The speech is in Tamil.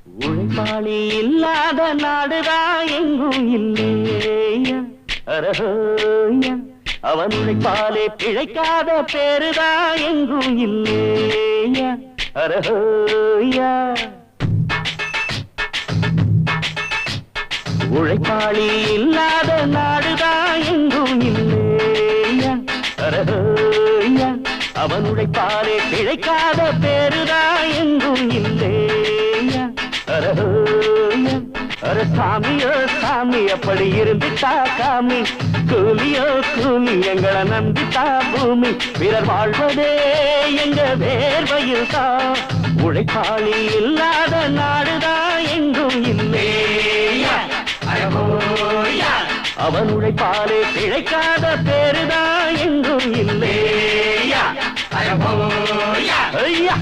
உழைப்பாளி இல்லாத நாடுதான் எங்கும் இல்லையா அரஹோயா அவன் உழைப்பாலே பிழைக்காத பேருதான் எங்கும் இல்லையா அரஹோயா உழைப்பாளி இல்லாத நாடுதான் எங்கும் இல்லையா அரஹோயா அவன் உழைப்பாலே பிழைக்காத பேருதான் எங்கும் இல்லையா அரஹோயா அர சாமியோ சாமி அப்படி இருந்துட்டா காமி கூலியோ கூலி எங்களை நம்பிட்டா பூமி பிறர் வாழ்வதே எங்க வேர்வையில் தான் உழைப்பாளி இல்லாத நாடுதான் எங்கும் இல்லையா அவன் உழைப்பாலே பிழைக்காத பேருதான் எங்கும் இல்லையா ஐயா